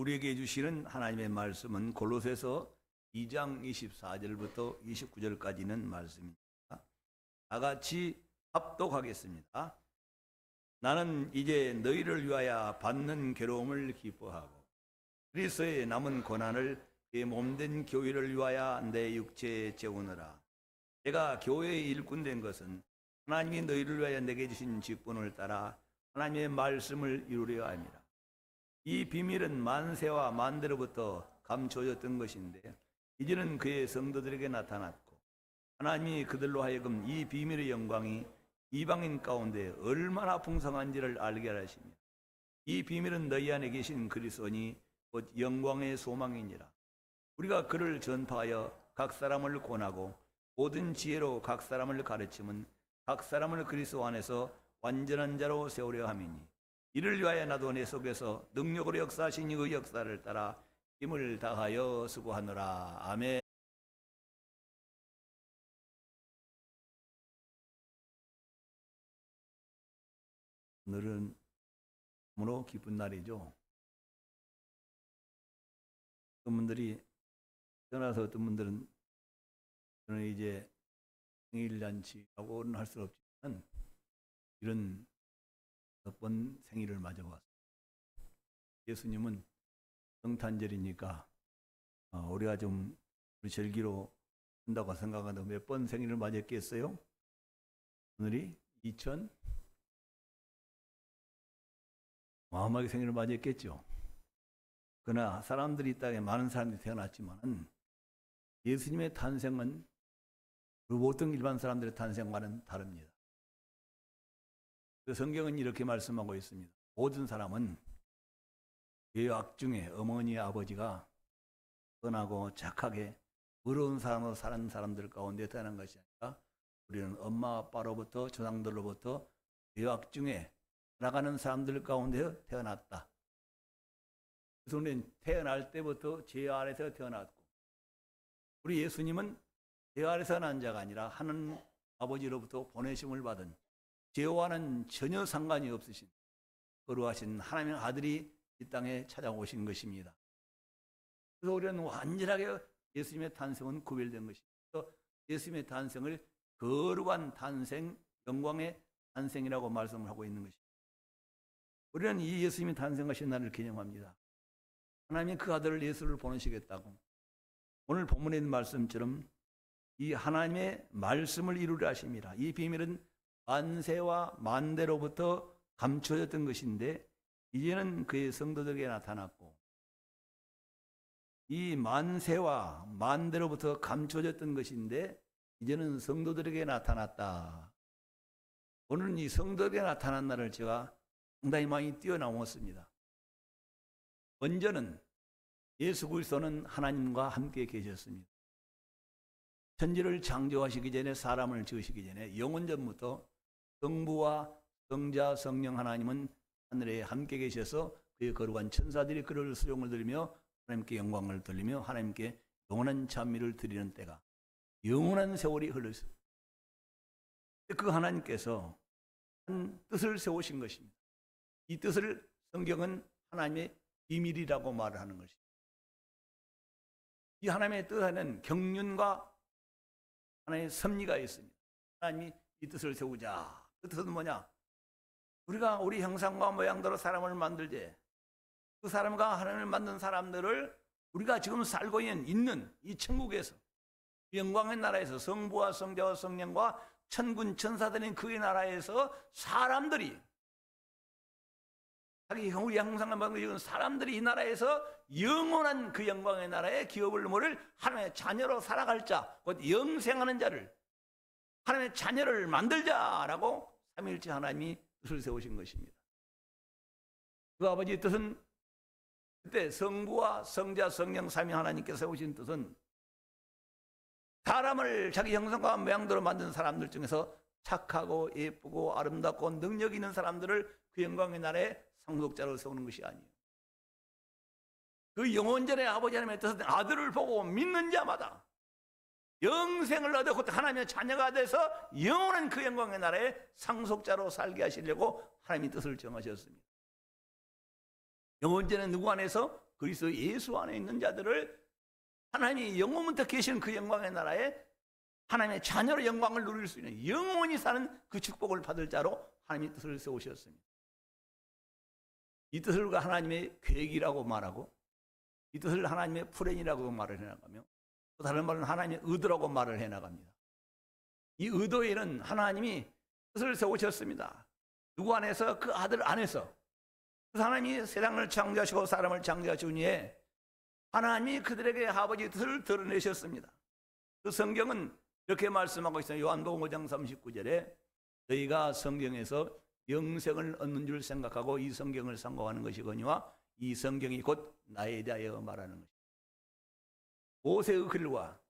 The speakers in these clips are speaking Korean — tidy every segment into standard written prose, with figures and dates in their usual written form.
우리에게 주시는 하나님의 말씀은 골로새서 2장 24절부터 29절까지는 말씀입니다. 다 같이 합독하겠습니다. 나는 이제 너희를 위하여 받는 괴로움을 기뻐하고 그리스도의 남은 고난을 그 몸된 교회를 위하여 내 육체에 재우느라. 내가 교회의 일꾼 된 것은 하나님이 너희를 위하여 내게 주신 직분을 따라 하나님의 말씀을 이루려 함이라. 이 비밀은 만세와 만대로부터 감춰졌던 것인데 이제는 그의 성도들에게 나타났고 하나님이 그들로 하여금 이 비밀의 영광이 이방인 가운데 얼마나 풍성한지를 알게 하시며 이 비밀은 너희 안에 계신 그리스도니 곧 영광의 소망이니라. 우리가 그를 전파하여 각 사람을 권하고 모든 지혜로 각 사람을 가르치면 각 사람을 그리스도 안에서 완전한 자로 세우려 함이니 이를 위하여 나도 내 속에서 능력으로 역사하신 그 역사를 따라 힘을 다하여 수고하노라. 아멘. 오늘은 너무나 기쁜 날이죠. 어떤 분들이 태어나서 어떤 분들은 저는 이제 생일잔치라고는 할 수 없지만 이런 몇 번 생일을 맞아왔습니다. 예수님은 성탄절이니까 우리가 좀 절기로 한다고 생각하는데 몇 번 생일을 맞았겠어요? 오늘이 2000 마음하게 생일을 맞았겠죠. 그러나 사람들이 이 땅에 많은 사람들이 태어났지만 예수님의 탄생은 그 보통 일반 사람들의 탄생과는 다릅니다. 성경은 이렇게 말씀하고 있습니다. 모든 사람은 죄악 중에 어머니 아버지가 선하고 착하게 의로운 사람으로 사는 사람들 가운데 태어난 것이 아니라 우리는 엄마 아빠로부터 조상들로부터 죄악 중에 살아가는 사람들 가운데 태어났다. 그래서 우리는 태어날 때부터 죄 아래서 태어났고 우리 예수님은 죄 아래서 난 자가 아니라 하나님 아버지로부터 보내심을 받은 죄와는 전혀 상관이 없으신 거룩하신 하나님의 아들이 이 땅에 찾아오신 것입니다. 그래서 우리는 완전하게 예수님의 탄생은 구별된 것입니다. 그래서 예수님의 탄생을 거룩한 탄생, 영광의 탄생이라고 말씀을 하고 있는 것입니다. 우리는 이 예수님이 탄생하신 날을 기념합니다. 하나님이 그 아들을 예수를 보내시겠다고 오늘 본문에 있는 말씀처럼 이 하나님의 말씀을 이루려 하십니다. 이 비밀은 만세와 만대로부터 감춰졌던 것인데 이제는 그의 성도들에게 나타났고 이 만세와 만대로부터 감춰졌던 것인데 이제는 성도들에게 나타났다. 오늘은 이 성도들에게 나타난 날을 제가 상당히 많이 뛰어넘었습니다. 먼저는 예수 그리스도는 하나님과 함께 계셨습니다. 천지를 창조하시기 전에 사람을 지으시기 전에 영원전부터 성부와 성자 성령 하나님은 하늘에 함께 계셔서 그의 거룩한 천사들이 그를 수종을 드리며 하나님께 영광을 돌리며 하나님께 영원한 찬미를 드리는 때가 영원한 세월이 흘렀습니다. 그 하나님께서 한 뜻을 세우신 것입니다. 이 뜻을 성경은 하나님의 비밀이라고 말을 하는 것입니다. 이 하나님의 뜻 안에는 경륜과 하나님의 섭리가 있습니다. 하나님이 이 뜻을 세우자. 그 뜻은 뭐냐? 우리가 우리 형상과 모양대로 사람을 만들되 그 사람과 하나님을 만든 사람들을 우리가 지금 살고 있는 이 천국에서 영광의 나라에서 성부와 성자와 성령과 천군 천사들인 그의 나라에서 사람들이 자기 우리 형상과 만든 사람들이 이 나라에서 영원한 그 영광의 나라에 기업을 모를 하나님의 자녀로 살아갈 자, 곧 영생하는 자를 하나님의 자녀를 만들자라고 삼위일체 하나님이 뜻을 세우신 것입니다. 그 아버지의 뜻은 그때 성부와 성자 성령 삼위 하나님께서 세우신 뜻은 사람을 자기 형상과 모양대로 만든 사람들 중에서 착하고 예쁘고 아름답고 능력 있는 사람들을 그 영광의 나라에 상속자로 세우는 것이 아니에요. 그 영원전의 아버지 하나님의 뜻은 아들을 보고 믿는 자마다 영생을 얻어 곧 하나님의 자녀가 돼서 영원한 그 영광의 나라에 상속자로 살게 하시려고 하나님이 뜻을 정하셨습니다. 영원전에 누구 안에서? 그리스도 예수 안에 있는 자들을 하나님이 영원부터 계시는 그 영광의 나라에 하나님의 자녀로 영광을 누릴 수 있는 영원히 사는 그 축복을 받을 자로 하나님의 뜻을 세우셨습니다. 이 뜻을 하나님의 계획이라고 말하고, 이 뜻을 하나님의 플랜이라고 말을 해나가며, 또 다른 말은 하나님의 의도라고 말을 해나갑니다. 이 의도에는 하나님이 뜻을 세우셨습니다. 누구 안에서? 그 아들 안에서. 그 하나님이 세상을 창조하시고 사람을 창조하신 후에 하나님이 그들에게 아버지의 뜻을 드러내셨습니다. 그 성경은 이렇게 말씀하고 있어요. 요한복음 5장 39절에 너희가 성경에서 영생을 얻는 줄 생각하고 이 성경을 상고하는 것이거니와 이 성경이 곧 나에 대하여 말하는 것이다. 모세의 글과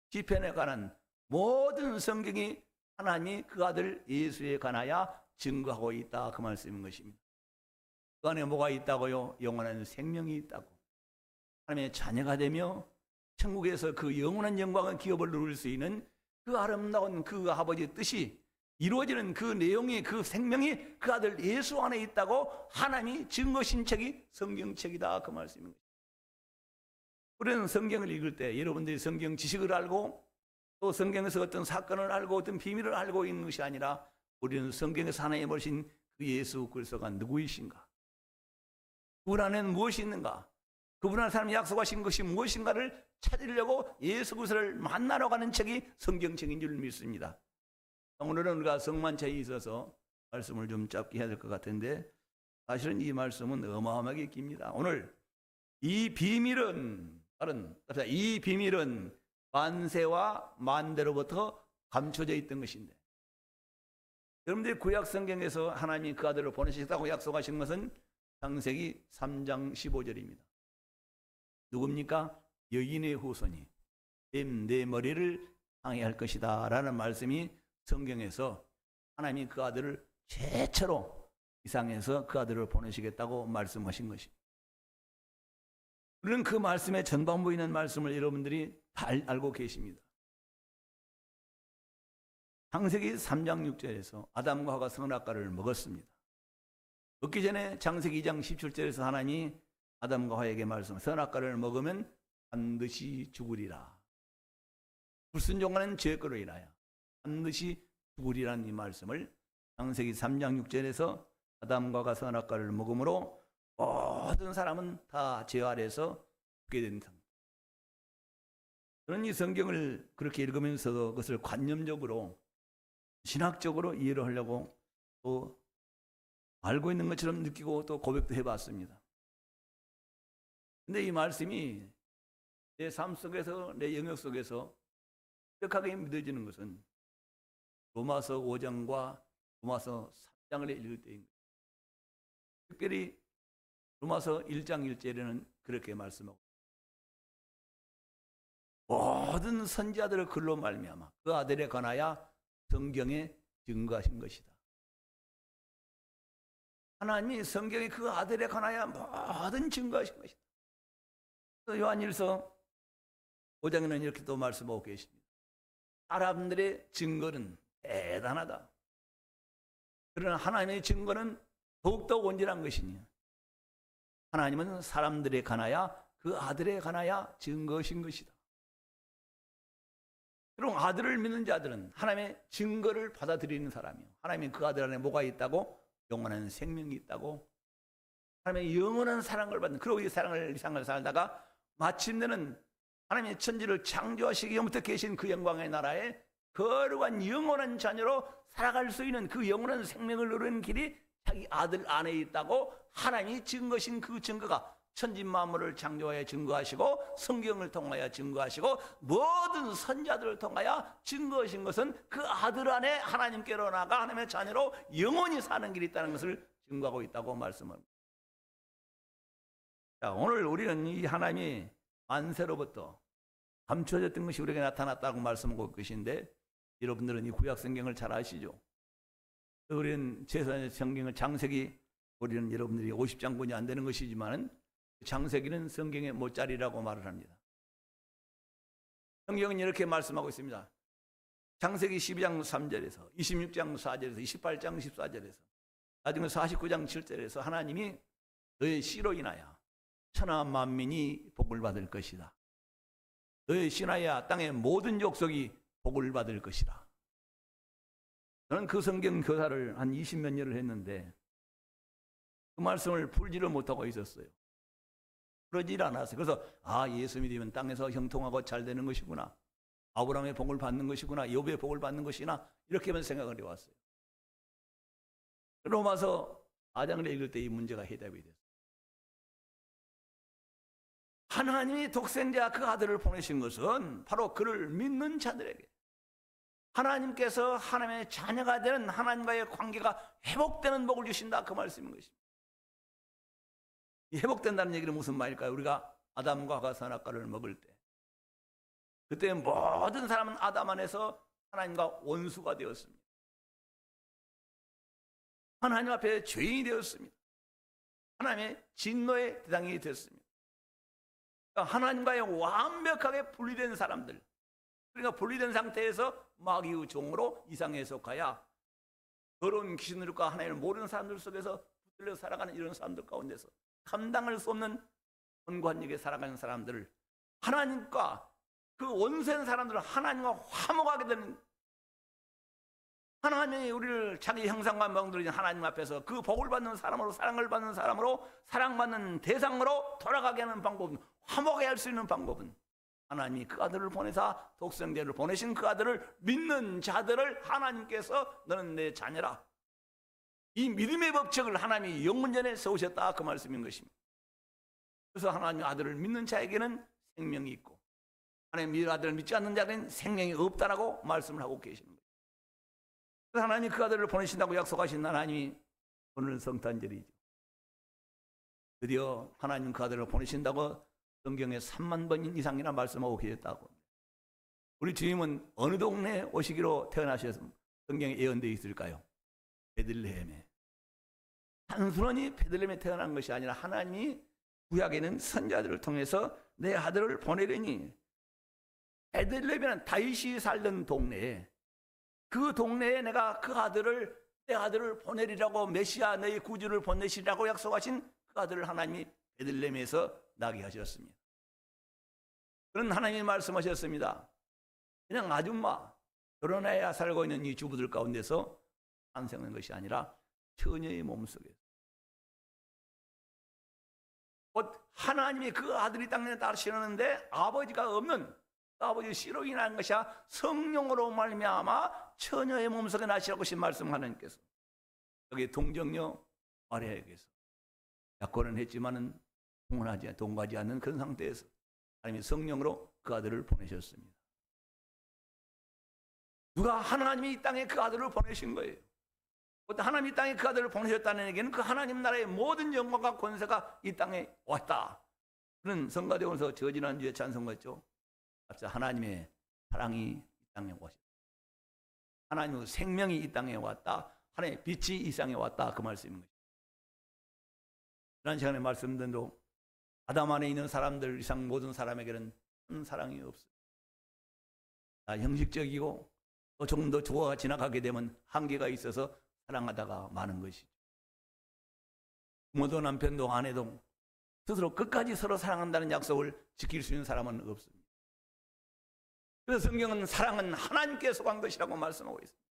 시편에 관한 모든 성경이 하나님이 그 아들 예수에 관하여 증거하고 있다, 그 말씀인 것입니다. 그 안에 뭐가 있다고요? 영원한 생명이 있다고. 하나님의 자녀가 되며 천국에서 그 영원한 영광의 기업을 누릴 수 있는 그 아름다운 그 아버지의 뜻이 이루어지는 그 내용이, 그 생명이 그 아들 예수 안에 있다고 하나님이 증거신 책이 성경책이다, 그 말씀입니다. 우리는 성경을 읽을 때 여러분들이 성경 지식을 알고 또 성경에서 어떤 사건을 알고 어떤 비밀을 알고 있는 것이 아니라 우리는 성경에서 하나님 보신 그 예수 그리스도가 누구이신가, 그분 안에는 무엇이 있는가, 그분 안에 사람이 약속하신 것이 무엇인가를 찾으려고 예수 그리스도를 만나러 가는 책이 성경책인 줄 믿습니다. 오늘은 우리가 성만차에 있어서 말씀을 좀 짧게 해야 될 것 같은데, 사실은 이 말씀은 어마어마하게 깁니다. 오늘 이 비밀은 만세와 만대로부터 감춰져 있던 것인데, 여러분들이 구약 성경에서 하나님이 그 아들을 보내시겠다고 약속하신 것은 창세기 3장 15절입니다. 누굽니까? 여인의 후손이 내 머리를 상해할 것이다 라는 말씀이 성경에서 하나님이 그 아들을 최초로 이 세상에서 그 아들을 보내시겠다고 말씀하신 것입니다. 우리는 그 말씀의 전반부에 있는 말씀을 여러분들이 다 알고 계십니다. 창세기 3장 6절에서 아담과 하와가 선악과를 먹었습니다. 먹기 전에 창세기 2장 17절에서 하나님이 아담과 하와에게 말씀, 선악과를 먹으면 반드시 죽으리라. 불순종하는 죄거로 인하여 반드시 죽으리라는 이 말씀을 창세기 3장 6절에서 아담과 하와가 선악과를 먹음으로 모든 사람은 다 죄 아래에서 죽게 된다. 저는 이 성경을 그렇게 읽으면서도 그것을 관념적으로 신학적으로 이해를 하려고 또 알고 있는 것처럼 느끼고 또 고백도 해봤습니다. 근데 이 말씀이 내 삶 속에서, 내 영역 속에서 뼈하게 믿어지는 것은 로마서 5장과 로마서 3장을 읽을 때입니다. 특별히 로마서 1장 1절에는 그렇게 말씀하고, 모든 선지자들의 글로 말미암아 그 아들에 관하여 성경에 증거하신 것이다. 하나님이 성경에 그 아들에 관하여 모든 증거하신 것이다. 요한일서 5장에는 이렇게 또 말씀하고 계십니다. 사람들의 증거는 대단하다. 그러나 하나님의 증거는 더욱더 온전한 것이니 하나님은 사람들에 관하여 그 아들에 관하여 증거하신 것이다. 그럼 아들을 믿는 자들은 하나님의 증거를 받아들이는 사람이요, 하나님이 그 아들 안에 뭐가 있다고? 영원한 생명이 있다고, 하나님의 영원한 사랑을 받는, 그리고 이 사랑을 살다가 마침내는 하나님의 천지를 창조하시기 전부터 계신 그 영광의 나라에 거룩한 영원한 자녀로 살아갈 수 있는 그 영원한 생명을 누리는 길이 자기 아들 안에 있다고 하나님이 증거하신 그 증거가 천지 만물을 창조하여 증거하시고 성경을 통하여 증거하시고 모든 선자들을 통하여 증거하신 것은 그 아들 안에 하나님께로 나가 하나님의 자녀로 영원히 사는 길이 있다는 것을 증거하고 있다고 말씀합니다. 자, 오늘 우리는 이 하나님이 만세로부터 감춰졌던 것이 우리에게 나타났다고 말씀하고 계신데, 여러분들은 이 구약 성경을 잘 아시죠? 우리는 제사의 성경을 창세기, 우리는 여러분들이 50장군이 안 되는 것이지만 창세기는 성경의 못자리라고 말을 합니다. 성경은 이렇게 말씀하고 있습니다. 창세기 12장 3절에서 26장 4절에서 28장 14절에서 나중에 49장 7절에서 하나님이 너의 씨로 인하여 천하 만민이 복을 받을 것이다. 너의 신하야 땅의 모든 족속이 복을 받을 것이다. 저는 그 성경 교사를 한 20몇 년을 했는데 그 말씀을 풀지를 못하고 있었어요. 그러질 않았어요. 그래서 예수 믿으면 땅에서 형통하고 잘 되는 것이구나, 아브라함의 복을 받는 것이구나, 욥의 복을 받는 것이나 이렇게만 생각을 해왔어요. 로마서 4장을 읽을 때 이 문제가 해답이 됐어요. 하나님이 독생자 그 아들을 보내신 것은 바로 그를 믿는 자들에게 하나님께서 하나님의 자녀가 되는 하나님과의 관계가 회복되는 복을 주신다, 그 말씀인 것입니다. 이 회복된다는 얘기는 무슨 말일까요? 우리가 아담과 하와 선악과를 먹을 때 그때 모든 사람은 아담 안에서 하나님과 원수가 되었습니다. 하나님 앞에 죄인이 되었습니다. 하나님의 진노의 대상이 되었습니다. 그러니까 하나님과의 완벽하게 분리된 사람들, 그러니까 분리된 상태에서 마귀의 종으로 이상에 속하여 더러운 귀신들과 하나님을 모르는 사람들 속에서 붙들려 살아가는 이런 사람들 가운데서 감당할 수 없는 혼관역에 살아가는 사람들을 하나님과 그 원수된 사람들을 하나님과 화목하게 되는, 하나님이 우리를 자기 형상과 모양대로 하나님 앞에서 그 복을 받는 사람으로, 사랑을 받는 사람으로, 사랑받는 대상으로 돌아가게 하는 방법은, 화목하게 할 수 있는 방법은 하나님이 그 아들을 보내사 독생자를 보내신 그 아들을 믿는 자들을 하나님께서 너는 내 자녀라, 이 믿음의 법칙을 하나님이 영원전에 세우셨다, 그 말씀인 것입니다. 그래서 하나님의 아들을 믿는 자에게는 생명이 있고 하나님의 아들을 믿지 않는 자에게는 생명이 없다라고 말씀을 하고 계시는 거예요. 그래서 하나님이 그 아들을 보내신다고 약속하신 하나님이 오늘은 성탄절이죠. 드디어 하나님 그 아들을 보내신다고 성경에 3만 번 이상이나 말씀하고 계셨다고. 우리 주님은 어느 동네에 오시기로 태어나셔서 성경에 예언되어 있을까요? 베들레헴에. 단순히 베들레헴에 태어난 것이 아니라 하나님이 구약에는 선자들을 통해서 내 아들을 보내려니, 베들레헴이라는 다윗이 살던 동네에, 그 동네에 내가 내 아들을 보내리라고, 메시아 너희 구주를 보내시라고 약속하신 그 아들을 하나님이 베들레헴에서 나게 하셨습니다. 그런 하나님이 말씀하셨습니다. 그냥 아줌마, 결혼해야 살고 있는 이 주부들 가운데서 탄생한 것이 아니라 처녀의 몸속에서, 곧 하나님이 그 아들이 땅에 따르시는데 아버지가 없는, 그 아버지 씨로 인한 것이 성령으로 말미암아 처녀의 몸속에 나시라고 하신 말씀, 하나님께서 여기 동정녀 마리아에게서 약혼은 했지만은 동거하지 않는 그런 상태에서 하나님이 성령으로 그 아들을 보내셨습니다. 누가 하나님이 이 땅에 그 아들을 보내신 거예요. 하나님이 이 땅에 그 아들을 보내셨다는 얘기는 그 하나님 나라의 모든 영광과 권세가 이 땅에 왔다. 그런 성가대원서 저지난주에 찬송했죠. 하나님의 사랑이 이 땅에 왔다. 하나님의 생명이 이 땅에 왔다. 하나님의 빛이 이 땅에 왔다. 그 말씀입니다. 지난 시간에 말씀드린 대로 아담 안에 있는 사람들 이상 모든 사람에게는 큰 사랑이 없어요. 형식적이고 또 조금 더 좋아가 지나가게 되면 한계가 있어서 사랑하다가 마는 것이죠. 부모도 남편도 아내도 스스로 끝까지 서로 사랑한다는 약속을 지킬 수 있는 사람은 없습니다. 그래서 성경은 사랑은 하나님께 속한 것이라고 말씀하고 있습니다.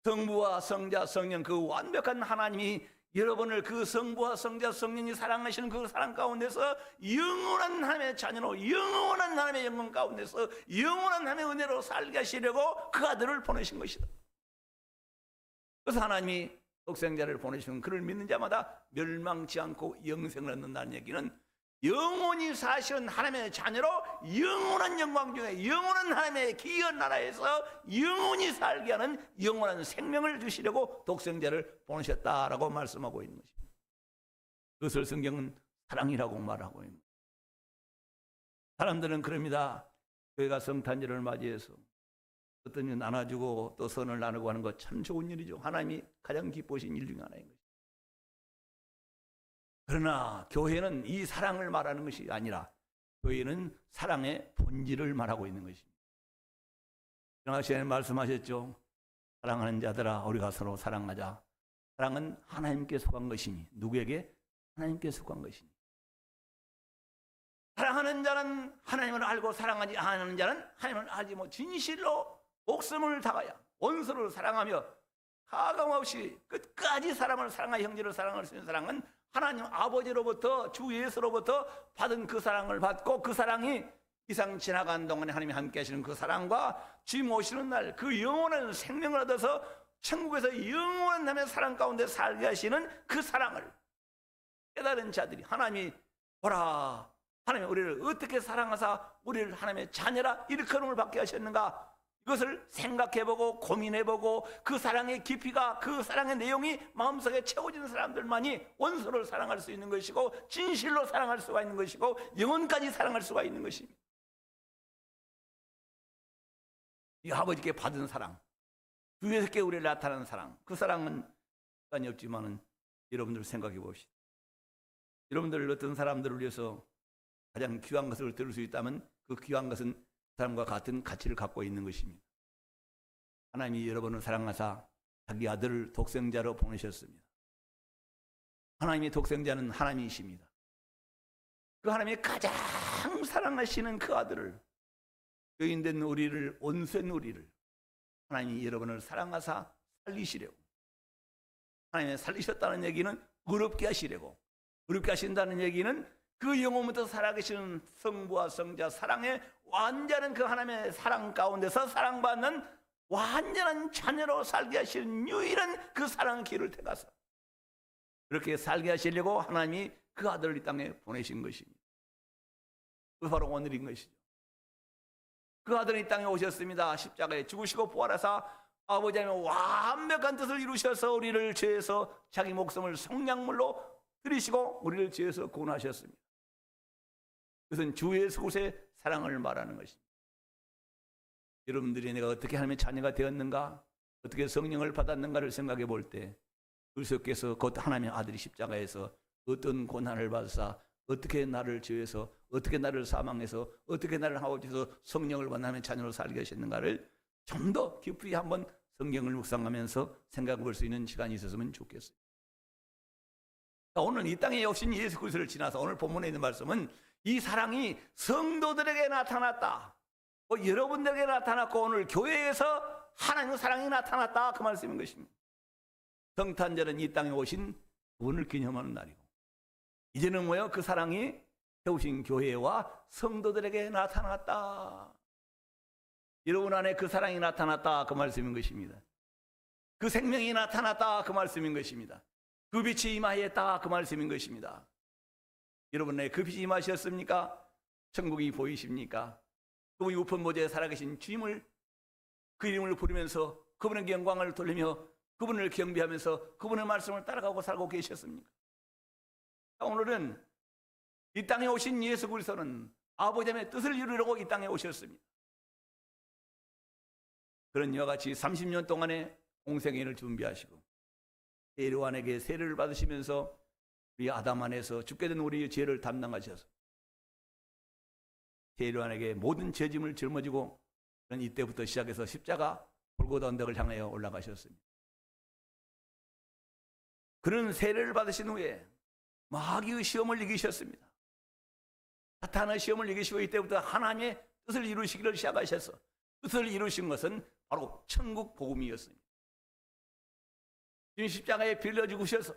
성부와 성자 성령 그 완벽한 하나님이 여러분을 그 성부와 성자 성령이 사랑하시는 그 사랑 가운데서 영원한 하나님의 자녀로, 영원한 하나님의 영광 가운데서 영원한 하나님의 은혜로 살게 하시려고 그 아들을 보내신 것이다. 그래서 하나님이 독생자를 보내시면 그를 믿는 자마다 멸망치 않고 영생을 얻는다는 얘기는 영원히 사시는 하나님의 자녀로 영원한 영광 중에 영원한 하나님의 기이한 나라에서 영원히 살게 하는 영원한 생명을 주시려고 독생자를 보내셨다라고 말씀하고 있는 것입니다. 그것을 성경은 사랑이라고 말하고 있는 것입니다. 사람들은 그럽니다. 교회가 성탄절을 맞이해서 어떤 일 나눠주고 또 선을 나누고 하는 것 참 좋은 일이죠. 하나님이 가장 기뻐하신 일 중에 하나인 것입니다. 그러나 교회는 이 사랑을 말하는 것이 아니라 교회는 사랑의 본질을 말하고 있는 것입니다. 지난 시간에 말씀하셨죠. 사랑하는 자들아 우리가 서로 사랑하자. 사랑은 하나님께 속한 것이니, 누구에게? 하나님께 속한 것이니. 사랑하는 자는 하나님을 알고 사랑하지 않는 자는 하나님을 알지 못. 진실로 목숨을 다하여 원수를 사랑하며 가감없이 끝까지 사람을 사랑하여 형제를 사랑할 수 있는 사랑은 하나님 아버지로부터 주 예수로부터 받은 그 사랑을 받고, 그 사랑이 이상 지나간 동안에 하나님이 함께 하시는 그 사랑과 주님 오시는 날 그 영원한 생명을 얻어서 천국에서 영원한 사랑 가운데 살게 하시는 그 사랑을 깨달은 자들이, 하나님이 보라, 하나님이 우리를 어떻게 사랑하사 우리를 하나님의 자녀라 일컬음을 받게 하셨는가, 이것을 생각해보고 고민해보고 그 사랑의 깊이가, 그 사랑의 내용이 마음속에 채워지는 사람들만이 원수를 사랑할 수 있는 것이고, 진실로 사랑할 수가 있는 것이고, 영원까지 사랑할 수가 있는 것입니다. 이 아버지께 받은 사랑, 주에게 우리를 나타나는 사랑, 그 사랑은 시간이 없지만은 여러분들 생각해 봅시다. 여러분들 어떤 사람들을 위해서 가장 귀한 것을 들을 수 있다면 그 귀한 것은 그 사람과 같은 가치를 갖고 있는 것입니다. 하나님이 여러분을 사랑하사 자기 아들을 독생자로 보내셨습니다. 하나님의 독생자는 하나님이십니다. 그 하나님이 가장 사랑하시는 그 아들을, 죄인된 우리를, 온수된 우리를 하나님이 여러분을 사랑하사 살리시려고, 하나님이 살리셨다는 얘기는 의롭게 하시려고, 의롭게 하신다는 얘기는 그 영혼부터 살아계시는 성부와 성자 사랑의 완전한 그 하나님의 사랑 가운데서 사랑받는 완전한 자녀로 살게 하시는 유일한 그 사랑의 길을 택하사 그렇게 살게 하시려고 하나님이 그 아들을 이 땅에 보내신 것입니다. 그 바로 오늘인 것이죠. 그 아들은 이 땅에 오셨습니다. 십자가에 죽으시고 부활하사 아버지 하나님의 완벽한 뜻을 이루셔서 우리를 죄에서 자기 목숨을 성량물로 들이시고 우리를 죄에서 구원하셨습니다. 그것은 주 예수 그리스도의 사랑을 말하는 것입니다. 여러분들이 내가 어떻게 하나님의 자녀가 되었는가, 어떻게 성령을 받았는가를 생각해 볼 때 그리스도께서 곧 하나님의 아들이 십자가에서 어떤 고난을 받으사 어떻게 나를 죄에서, 어떻게 나를 사망해서, 어떻게 나를 아버지에서 성령을 받는 하나님의 자녀로 살게 하셨는가를 좀 더 깊이 한번 성경을 묵상하면서 생각해 볼 수 있는 시간이 있었으면 좋겠어요. 오늘 이 땅에 오신 예수 그리스도를 지나서 오늘 본문에 있는 말씀은 이 사랑이 성도들에게 나타났다, 여러분들에게 나타났고 오늘 교회에서 하나님의 사랑이 나타났다, 그 말씀인 것입니다. 성탄절은 이 땅에 오신 그분을 기념하는 날이고, 이제는 뭐예요? 그 사랑이 세우신 교회와 성도들에게 나타났다. 여러분 안에 그 사랑이 나타났다, 그 말씀인 것입니다. 그 생명이 나타났다, 그 말씀인 것입니다. 그 빛이 임하였다, 그 말씀인 것입니다. 여러분 안에 그 빛이 임하셨습니까? 천국이 보이십니까? 그분이 우편 보좌에 살아계신 주님을, 그 이름을 부르면서 그분의 영광을 돌리며 그분을 경배하면서 그분의 말씀을 따라가고 살고 계셨습니까? 오늘은 이 땅에 오신 예수 그리스도는 아버지 하나님의 뜻을 이루려고 이 땅에 오셨습니다. 그런 이와 같이 30년 동안의 공생애를 준비하시고 세례요한에게 세례를 받으시면서 우리 아담 안에서 죽게 된 우리의 죄를 담당하셔서 세례요한에게 모든 죄짐을 짊어지고 이때부터 시작해서 십자가 골고다 언덕을 향하여 올라가셨습니다. 그런 세례를 받으신 후에 마귀의 시험을 이기셨습니다. 사탄의 시험을 이기시고 이때부터 하나님의 뜻을 이루시기를 시작하셔서 뜻을 이루신 것은 바로 천국 복음이었습니다. 주님 십자가에 빌려 죽으셔서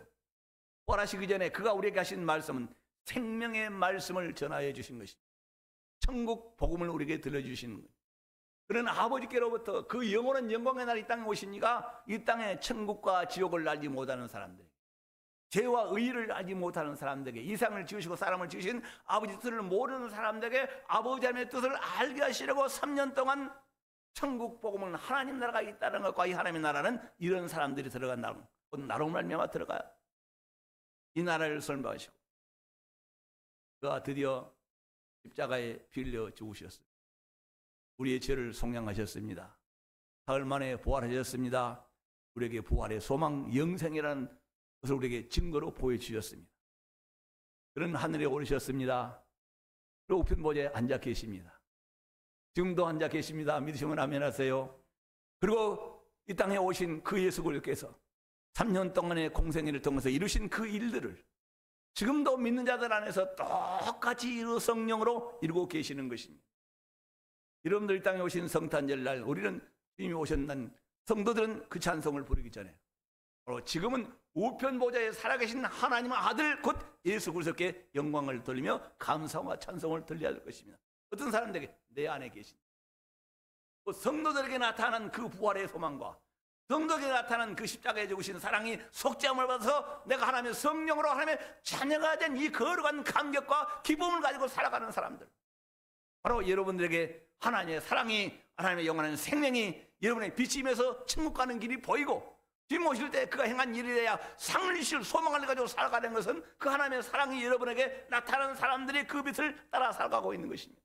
부활하시기 전에 그가 우리에게 하신 말씀은 생명의 말씀을 전하여 주신 것입니다. 천국 복음을 우리에게 들려주시는 거예요. 그런 아버지께로부터 그 영원한 영광의 날 이 땅에 오시니까 이 땅에 천국과 지옥을 알지 못하는 사람들, 죄와 의의를 알지 못하는 사람들에게, 이상을 지으시고 사람을 지으신 아버지 뜻을 모르는 사람들에게 아버지 하나님의 뜻을 알게 하시려고 3년 동안 천국 복음은 하나님 나라가 있다는 것과 이 하나님의 나라는 이런 사람들이 들어간 나라, 곧 나로 말미암아 들어가요. 이 나라를 설명하시고 그가 드디어 십자가에 빌려 죽으셨습니다. 우리의 죄를 속량하셨습니다. 사흘 만에 부활하셨습니다. 우리에게 부활의 소망, 영생이라는 것을 우리에게 증거로 보여주셨습니다. 그런 하늘에 오르셨습니다. 그리고 우편 보좌에 앉아 계십니다. 지금도 앉아 계십니다. 믿으시면 아멘 하세요. 그리고 이 땅에 오신 그 예수 그리스도께서 3년 동안의 공생애를 통해서 이루신 그 일들을 지금도 믿는 자들 안에서 똑같이 성령으로 이루고 계시는 것입니다. 여러분들 이 땅에 오신 성탄절 날 우리는 주님이 오셨는 성도들은 그 찬송을 부르기 전에 바로 지금은 우편 보좌에 살아계신 하나님의 아들 곧 예수 그리스도께 영광을 돌리며 감사와 찬송을 돌려야 할 것입니다. 어떤 사람들에게 내 안에 계신 성도들에게 나타난 그 부활의 소망과 성도에게 나타난 그 십자가에 죽으신 사랑이 속죄함을 받아서 내가 하나님의 성령으로 하나님의 자녀가 된 이 거룩한 감격과 기쁨을 가지고 살아가는 사람들, 바로 여러분들에게 하나님의 사랑이, 하나님의 영원한 생명이 여러분의 비치면서 천국 가는 길이 보이고 주님 오실 때 그가 행한 일에 대하여 상을 주실 소망을 가지고 살아가는 것은 그 하나님의 사랑이 여러분에게 나타나는 사람들이 그 빛을 따라 살아가고 있는 것입니다.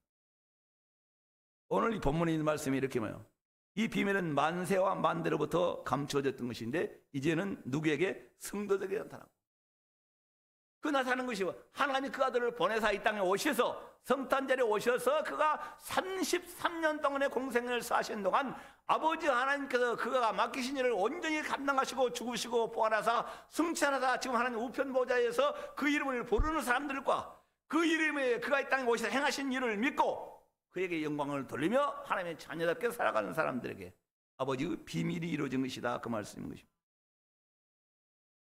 오늘 이 본문에 있는 말씀이 이렇게 말해요. 이 비밀은 만세와 만대로부터 감추어졌던 것인데 이제는 누구에게? 성도들에게 나타나고, 그 나타나는 것이 하나님이 그 아들을 보내사 이 땅에 오셔서 성탄절에 오셔서 그가 33년 동안의 공생을 사신 동안 아버지 하나님께서 그가 맡기신 일을 온전히 감당하시고 죽으시고 부활하사 승천하사 지금 하나님 우편 보좌에서 그 이름을 부르는 사람들과 그 이름에 그가 이 땅에 오셔서 행하신 일을 믿고 그에게 영광을 돌리며 하나님의 자녀답게 살아가는 사람들에게 아버지의 비밀이 이루어진 것이다, 그 말씀인 것입니다.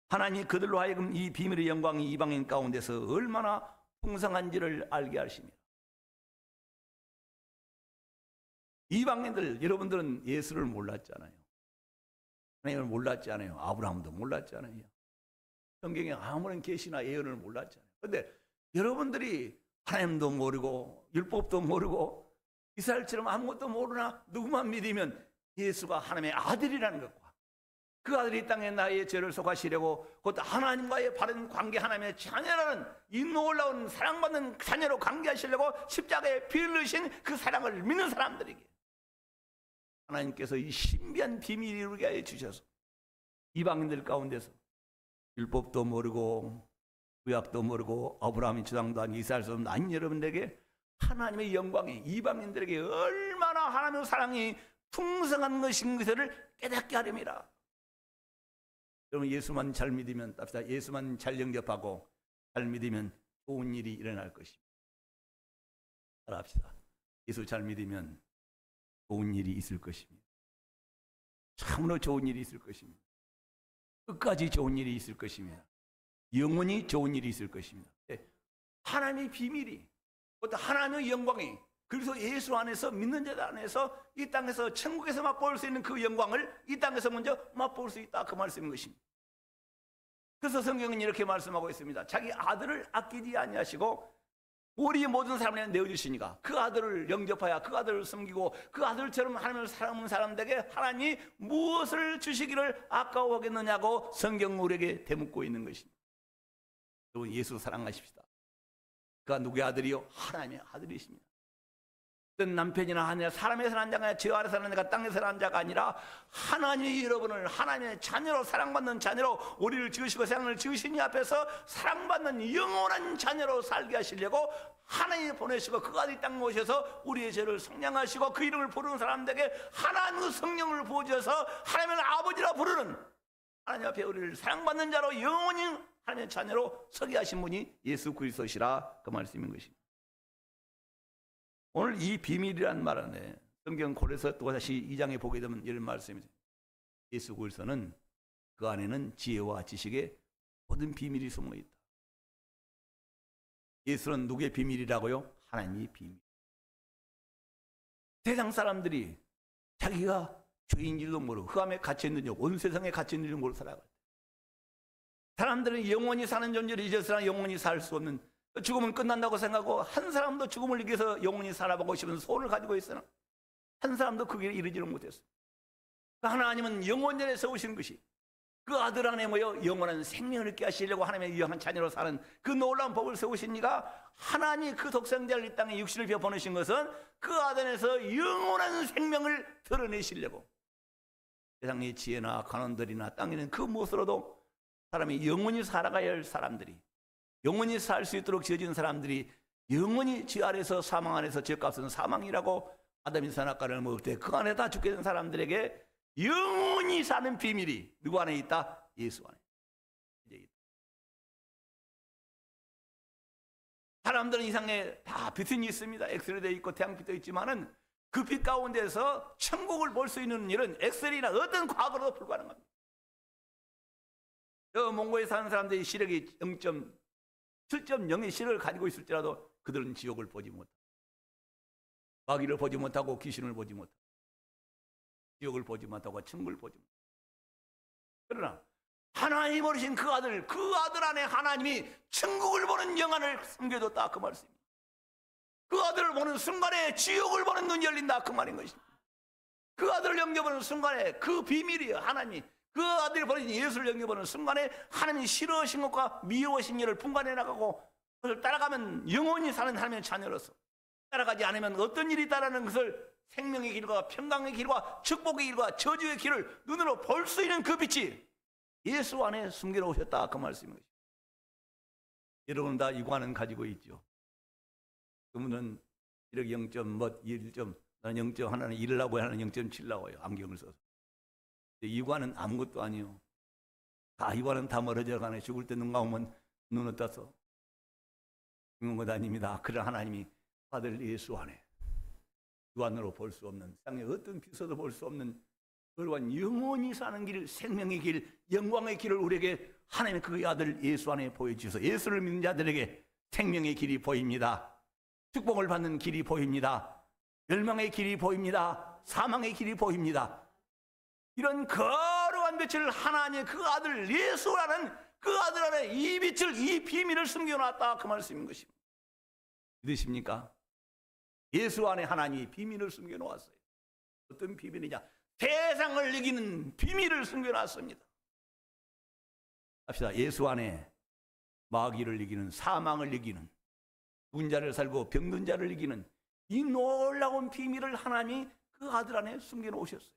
하나님이 그들로 하여금 이 비밀의 영광이 이방인 가운데서 얼마나 풍성한지를 알게 하십니다. 이방인들, 여러분들은 예수를 몰랐잖아요. 하나님을 몰랐잖아요. 아브라함도 몰랐잖아요. 성경에 아무런 계시나 예언을 몰랐잖아요. 그런데 여러분들이 하나님도 모르고 율법도 모르고 이스라엘처럼 아무것도 모르나 누구만 믿으면 예수가 하나님의 아들이라는 것과 그 아들이 이 땅에 나의 죄를 속하시려고 곧 하나님과의 바른 관계, 하나님의 자녀라는 이 놀라운 사랑받는 자녀로 관계하시려고 십자가에 피 흘리신 그 사랑을 믿는 사람들에게 하나님께서 이 신비한 비밀을 이루게 해 주셔서 이방인들 가운데서 율법도 모르고 구약도 모르고 아브라함의 주장도 아닌 이스라엘도 아닌 여러분들에게 하나님의 영광이 이방인들에게 얼마나 하나님의 사랑이 풍성한 것인 것을 깨닫게 하렵니다. 여러분, 예수만 잘 믿으면, 답시다, 예수만 잘 영접하고 잘 믿으면 좋은 일이 일어날 것입니다. 따라합시다. 예수 잘 믿으면 좋은 일이 있을 것입니다. 참으로 좋은 일이 있을 것입니다. 끝까지 좋은 일이 있을 것입니다. 영원히 좋은 일이 있을 것입니다. 하나님의 비밀이, 어떤 하나님의 영광이, 그래서 예수 안에서 믿는 자들 안에서 이 땅에서 천국에서 맛볼 수 있는 그 영광을 이 땅에서 먼저 맛볼 수 있다, 그 말씀인 것입니다. 그래서 성경은 이렇게 말씀하고 있습니다. 자기 아들을 아끼지 아니하시고 우리 모든 사람에게 내어주시니까 그 아들을 영접하여 그 아들을 섬기고 그 아들처럼 하나님을 사랑하는 사람들에게 하나님이 무엇을 주시기를 아까워하겠느냐고 성경 우리에게 대묻고 있는 것입니다. 여러분, 예수 사랑하십시다. 그가 누구의 아들이요? 하나님의 아들이십니다. 어떤 남편이나 아내나 사람의 사는 자가 아니라 저 아래 사는 자가 땅에 사는 자가 아니라 하나님이 여러분을 하나님의 자녀로, 사랑받는 자녀로, 우리를 지으시고 세상을 지으신 이 앞에서 사랑받는 영원한 자녀로 살게 하시려고 하나님이 보내시고 그가 이 땅에 오셔서 우리의 죄를 속량하시고 그 이름을 부르는 사람들에게 하나님의 성령을 부어주셔서 하나님을 아버지라 부르는, 하나님 앞에 우리를 사랑받는 자로 영원히 하나님의 자녀로 서게 하신 분이 예수 그리스도시라, 그 말씀인 것입니다. 오늘 이 비밀이란 말은 성경 고려서 또 다시 2장에 보게 되면 이런 말씀입니다. 예수 그리스도는 그 안에는 지혜와 지식의 모든 비밀이 숨어 있다. 예수는 누구의 비밀이라고요? 하나님의 비밀. 세상 사람들이 자기가 죄인 줄도 모르고 그 안에 갇혀 있는 온 세상에 갇혀 있는 줄 모르고 살아갈 때, 사람들은 영원히 사는 존재를 잊어서는 영원히 살 수 없는, 죽음은 끝난다고 생각하고 한 사람도 죽음을 이겨서 영원히 살아보고 싶은 소원을 가지고 있으나 한 사람도 그 길에 이르지를 못했어요. 하나님은 영원전에 세우신 것이 그 아들 안에 모여 영원한 생명을 있게 하시려고 하나님의 유한 자녀로 사는 그 놀라운 법을 세우시니까 하나님이 그 독생자를 이 땅에 육신을 비워 보내신 것은 그 아들에서 영원한 생명을 드러내시려고, 세상의 지혜나 관원들이나 땅에 있는 그 무엇으로도 사람이 영원히 살아가야 할 사람들이, 영원히 살 수 있도록 지어진 사람들이 영원히 죄 아래서 사망 안에서 죄값은 사망이라고 아담이 선악과를 먹을 때 그 안에 다 죽게 된 사람들에게 영원히 사는 비밀이 누구 안에 있다? 예수 안에. 사람들은 이상에 다 빛이 있습니다. 엑셀이 되어 있고 태양빛도 있지만은 그 빛 가운데서 천국을 볼 수 있는 일은 엑셀이나 어떤 과거로도 불가능합니다. 저 몽고에 사는 사람들이 시력이 0.7.0의 시력을 가지고 있을지라도 그들은 지옥을 보지 못하고 마귀를 보지 못하고 귀신을 보지 못하고 지옥을 보지 못하고 천국을 보지 못하고, 그러나 하나님이 버리신 그 아들 안에 하나님이 천국을 보는 영안을 숨겨뒀다, 그 말씀입니다. 그 아들을 보는 순간에 지옥을 보는 눈이 열린다, 그 말인 것입니다. 그 아들을 영접하는 순간에 그 비밀이에요. 하나님이 그 아들이 버린 예수를 영접하는 순간에 하나님이 싫어하신 것과 미워하신 일을 분간해 나가고 그것을 따라가면 영원히 사는 하나님의 자녀로서, 따라가지 않으면 어떤 일이 있다라는 것을 생명의 길과 평강의 길과 축복의 길과 저주의 길을 눈으로 볼 수 있는 그 빛이 예수 안에 숨겨놓으셨다, 그 말씀입니다. 여러분 다 이관은 가지고 있죠. 그분은 이렇게 0.1점, 나는 0점 하나는 1을 나와요, 하나는 0.7 나와요, 안경을 써서. 이관은 아무것도 아니에요. 다 이관은 다 멀어져 가네. 죽을 때 눈 감으면 눈을 떠서 죽는 것 아닙니다. 그런 하나님이 아들 예수 안에 유한으로 볼 수 없는, 세상에 어떤 빛으로도 볼 수 없는 그러한 영원히 사는 길, 생명의 길, 영광의 길을 우리에게 하나님의 그 아들 예수 안에 보여주셔서 예수를 믿는 자들에게 생명의 길이 보입니다. 축복을 받는 길이 보입니다. 멸망의 길이 보입니다. 사망의 길이 보입니다. 이런 거룩한 빛을 하나님의 그 아들 예수라는 그 아들 안에 이 빛을, 이 비밀을 숨겨놨다, 그 말씀인 것입니다. 믿으십니까? 예수 안에 하나님이 비밀을 숨겨놓았어요. 어떤 비밀이냐? 세상을 이기는 비밀을 숨겨놨습니다. 합시다. 예수 안에 마귀를 이기는, 사망을 이기는, 죽은 자를 살고 병든 자를 이기는 이 놀라운 비밀을 하나님이 그 아들 안에 숨겨놓으셨어요.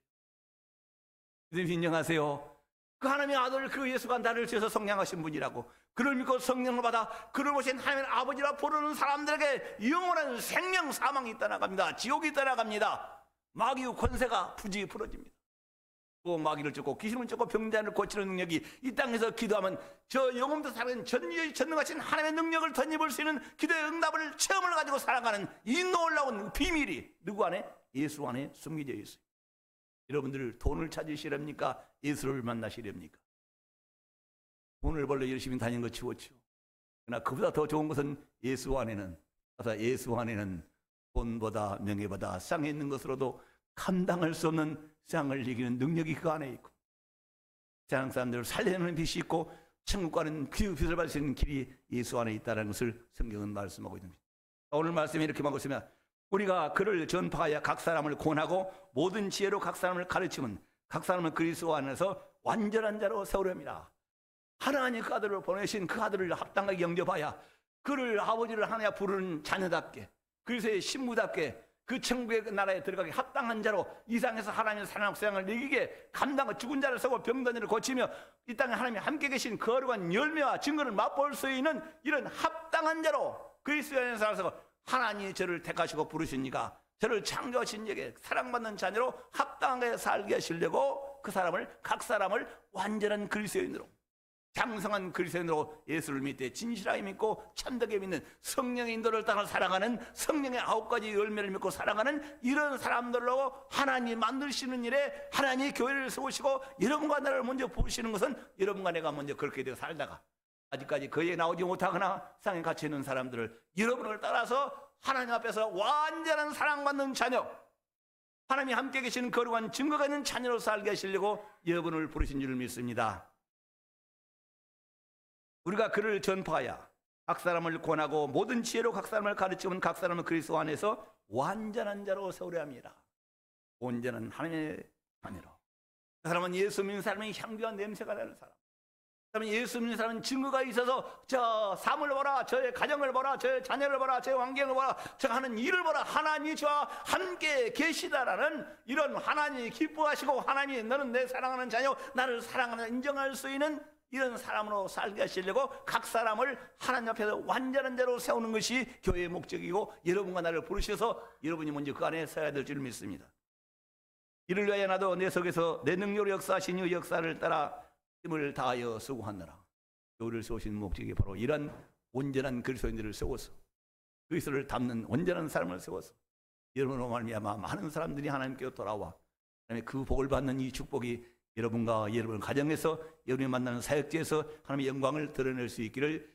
믿음 인정하세요. 그 하나님의 아들 그 예수가 나를 지어서 성량하신 분이라고, 그를 믿고 성령을 받아 그를 보신 하나님의 아버지라 부르는 사람들에게 영원한 생명, 사망이 떠나갑니다. 지옥이 떠나갑니다. 마귀의 권세가 부지 풀어집니다. 또 마귀를 쫓고 귀신을 쫓고 병자를 고치는 능력이 이 땅에서 기도하면 저 영혼부터 살아가는 전능하신 하나님의 능력을 덧입을 수 있는 기도의 응답을 체험을 가지고 살아가는 이 놀라운 비밀이 누구 안에? 예수 안에 숨겨져 있어요. 여러분들 돈을 찾으시렵니까? 예수를 만나시렵니까? 돈을 벌러 열심히 다니는 거 치웠죠. 그러나 그보다 더 좋은 것은 예수 안에는 돈보다 명예보다 세상에 있는 것으로도 감당할 수 없는 세상을 이기는 능력이 그 안에 있고, 세상 사람들을 살려내는 빛이 있고 천국 가는 빛을 받을 수 있는 길이 예수 안에 있다는 것을 성경은 말씀하고 있습니다. 오늘 말씀에 이렇게 말하고 있으면, 우리가 그를 전파하여 각 사람을 권하고 모든 지혜로 각 사람을 가르치면 각 사람을 그리스도 안에서 완전한 자로 세우렵니다. 하나님 그 아들을 보내신 그 아들을 합당하게 영접하여 그를 아버지를 하나님 부르는 자녀답게, 그리스도의 신부답게 그 천국의 나라에 들어가게 합당한 자로 이 땅에서 하나님의 사랑과 세상을 이기게 감당하고 죽은 자를 세우고 병든 자를 고치며 이 땅에 하나님이 함께 계신 거룩한 열매와 증거를 맛볼 수 있는 이런 합당한 자로 그리스도 안에서 살아서 하나님이 저를 택하시고 부르시니까 저를 창조하신 이에게 사랑받는 자녀로 합당하게 살게 하시려고 그 사람을, 각 사람을 완전한 그리스도인으로, 장성한 그리스도인으로 예수를 믿되 진실하게 믿고 참되게 믿는 성령의 인도를 따라 살아가는, 성령의 9가지 열매를 믿고 살아가는 이런 사람들로 하나님이 만드시는 일에 하나님이 교회를 세우시고 여러분과 나를 먼저 부르시는 것은 여러분과 내가 먼저 그렇게 되어 살다가 아직까지 거기에 나오지 못하거나 세상에 갇혀 있는 사람들을 여러분을 따라서 하나님 앞에서 완전한 사랑받는 자녀, 하나님이 함께 계시는 거룩한 증거가 있는 자녀로 살게 하시려고 여러분을 부르신 줄 믿습니다. 우리가 그를 전파하여 각 사람을 권하고 모든 지혜로 각 사람을 가르치면 각 사람은 그리스도 안에서 완전한 자로 세우려 합니다. 온전한 하나님의 자녀로. 그 사람은 예수 믿는 사람의 향기와 냄새가 나는 사람, 그 사람은 예수 믿는 사람은 증거가 있어서 저 삶을 보라, 저의 가정을 보라, 저의 자녀를 보라, 저의 환경을 보라, 제가 하는 일을 보라, 하나님이 저와 함께 계시다라는 이런 하나님이 기뻐하시고 하나님이 너는 내 사랑하는 자녀, 나를 사랑하는 인정할 수 있는 이런 사람으로 살게 하시려고 각 사람을 하나님 앞에서 완전한 자로 세우는 것이 교회의 목적이고 여러분과 나를 부르셔서 여러분이 먼저 그 안에 서야 될 줄 믿습니다. 이를 위하여 나도 내 속에서 내 능력으로 역사하신 이 역사를 따라 힘을 다하여 수고하느라. 교회를 세우신 목적이 바로 이런 온전한 그리스도인들을 세워서 그리스도를 담는 온전한 사람을 세워서 여러분으로 말미암아 많은 사람들이 하나님께로 돌아와 그다음에 그 복을 받는 이 축복이 여러분과 여러분 가정에서 여러분이 만나는 사역지에서 하나님의 영광을 드러낼 수 있기를